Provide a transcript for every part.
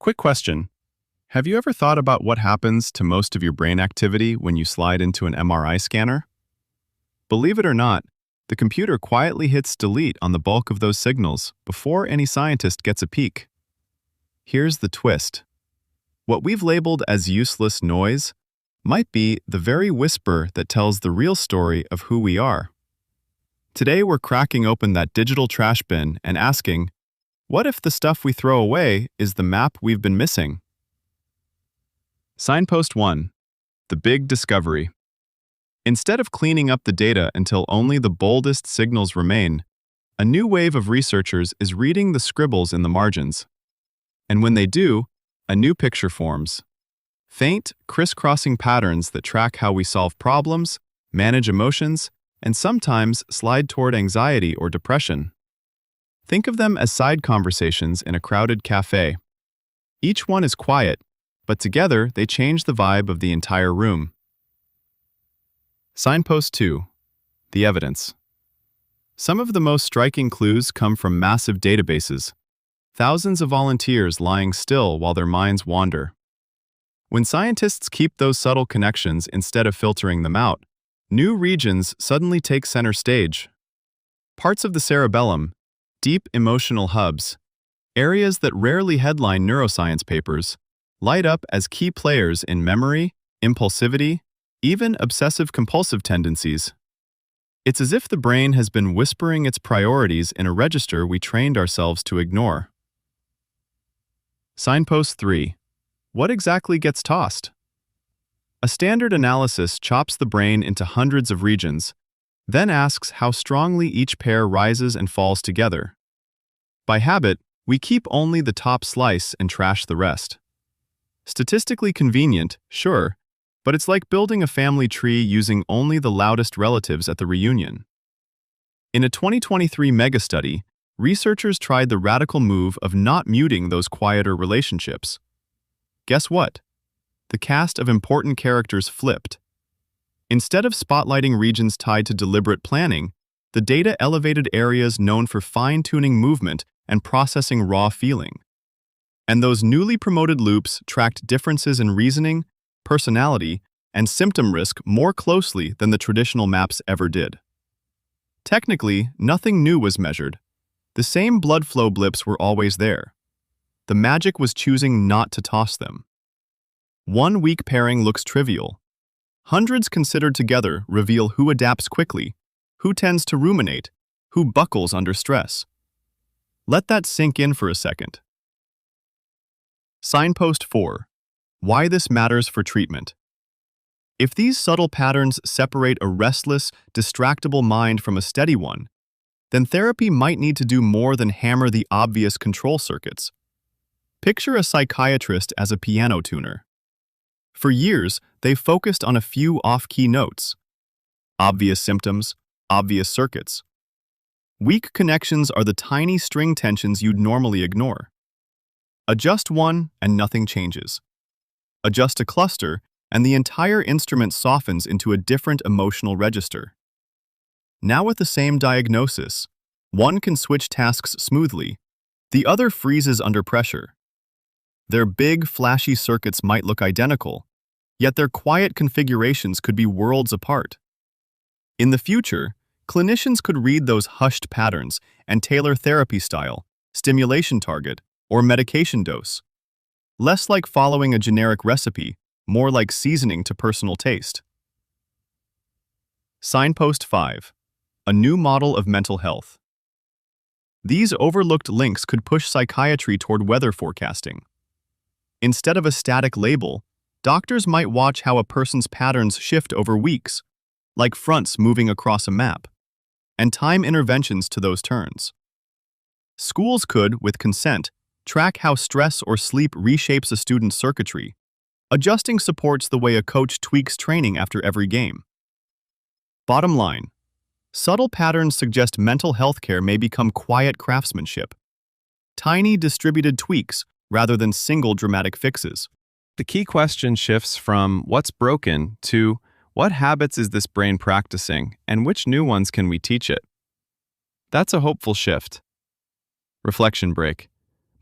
Quick question. Have you ever thought about what happens to most of your brain activity when you slide into an MRI scanner? Believe it or not, the computer quietly hits delete on the bulk of those signals before any scientist gets a peek. Here's the twist. What we've labeled as useless noise might be the very whisper that tells the real story of who we are. Today we're cracking open that digital trash bin and asking, what if the stuff we throw away is the map we've been missing? Signpost 1. The Big Discovery. Instead of cleaning up the data until only the boldest signals remain, a new wave of researchers is reading the scribbles in the margins. And when they do, a new picture forms. Faint, crisscrossing patterns that track how we solve problems, manage emotions, and sometimes slide toward anxiety or depression. Think of them as side conversations in a crowded cafe. Each one is quiet, but together they change the vibe of the entire room. Signpost 2. The Evidence. Some of the most striking clues come from massive databases, thousands of volunteers lying still while their minds wander. When scientists keep those subtle connections instead of filtering them out, new regions suddenly take center stage. Parts of the cerebellum, deep emotional hubs, areas that rarely headline neuroscience papers, light up as key players in memory, impulsivity, even obsessive-compulsive tendencies. It's as if the brain has been whispering its priorities in a register we trained ourselves to ignore. Signpost 3. What exactly gets tossed? A standard analysis chops the brain into hundreds of regions, then asks how strongly each pair rises and falls together. By habit, we keep only the top slice and trash the rest. Statistically convenient, sure, but it's like building a family tree using only the loudest relatives at the reunion. In a 2023 mega-study, researchers tried the radical move of not muting those quieter relationships. Guess what? The cast of important characters flipped. Instead of spotlighting regions tied to deliberate planning, the data elevated areas known for fine-tuning movement and processing raw feeling. And those newly promoted loops tracked differences in reasoning, personality, and symptom risk more closely than the traditional maps ever did. Technically, nothing new was measured. The same blood flow blips were always there. The magic was choosing not to toss them. One weak pairing looks trivial. Hundreds considered together reveal who adapts quickly, who tends to ruminate, who buckles under stress. Let that sink in for a second. Signpost 4. Why this matters for treatment. If these subtle patterns separate a restless, distractible mind from a steady one, then therapy might need to do more than hammer the obvious control circuits. Picture a psychiatrist as a piano tuner. For years, they've focused on a few off-key notes. Obvious symptoms, obvious circuits. Weak connections are the tiny string tensions you'd normally ignore. Adjust one and nothing changes. Adjust a cluster and the entire instrument softens into a different emotional register. Now with the same diagnosis, one can switch tasks smoothly, the other freezes under pressure. Their big, flashy circuits might look identical, yet their quiet configurations could be worlds apart. In the future, clinicians could read those hushed patterns and tailor therapy style, stimulation target, or medication dose. Less like following a generic recipe, more like seasoning to personal taste. Signpost 5. A new model of mental health. These overlooked links could push psychiatry toward weather forecasting. Instead of a static label, doctors might watch how a person's patterns shift over weeks, like fronts moving across a map, and time interventions to those turns. Schools could, with consent, track how stress or sleep reshapes a student's circuitry, adjusting supports the way a coach tweaks training after every game. Bottom line, subtle patterns suggest mental health care may become quiet craftsmanship. Tiny distributed tweaks rather than single dramatic fixes. The key question shifts from what's broken to what habits is this brain practicing and which new ones can we teach it? That's a hopeful shift. Reflection break.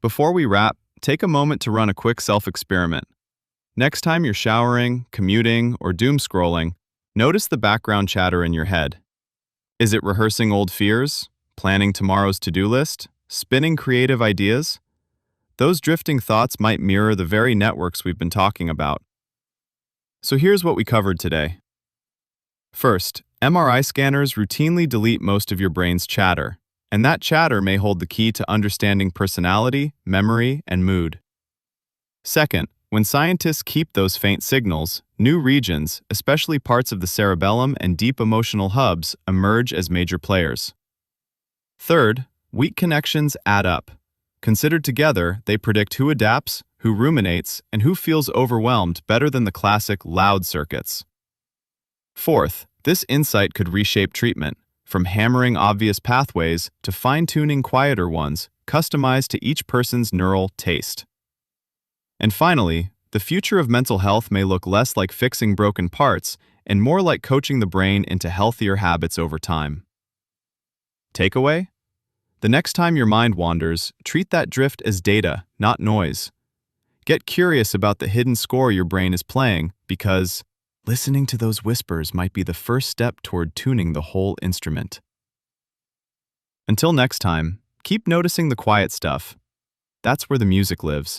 Before we wrap, take a moment to run a quick self-experiment. Next time you're showering, commuting, or doom scrolling, notice the background chatter in your head. Is it rehearsing old fears, planning tomorrow's to-do list, spinning creative ideas? Those drifting thoughts might mirror the very networks we've been talking about. So here's what we covered today. First, MRI scanners routinely delete most of your brain's chatter, and that chatter may hold the key to understanding personality, memory, and mood. Second, when scientists keep those faint signals, new regions, especially parts of the cerebellum and deep emotional hubs, emerge as major players. Third, weak connections add up. Considered together, they predict who adapts, who ruminates, and who feels overwhelmed better than the classic loud circuits. Fourth, this insight could reshape treatment, from hammering obvious pathways to fine-tuning quieter ones, customized to each person's neural taste. And finally, the future of mental health may look less like fixing broken parts and more like coaching the brain into healthier habits over time. Takeaway? The next time your mind wanders, treat that drift as data, not noise. Get curious about the hidden score your brain is playing, because listening to those whispers might be the first step toward tuning the whole instrument. Until next time, keep noticing the quiet stuff. That's where the music lives.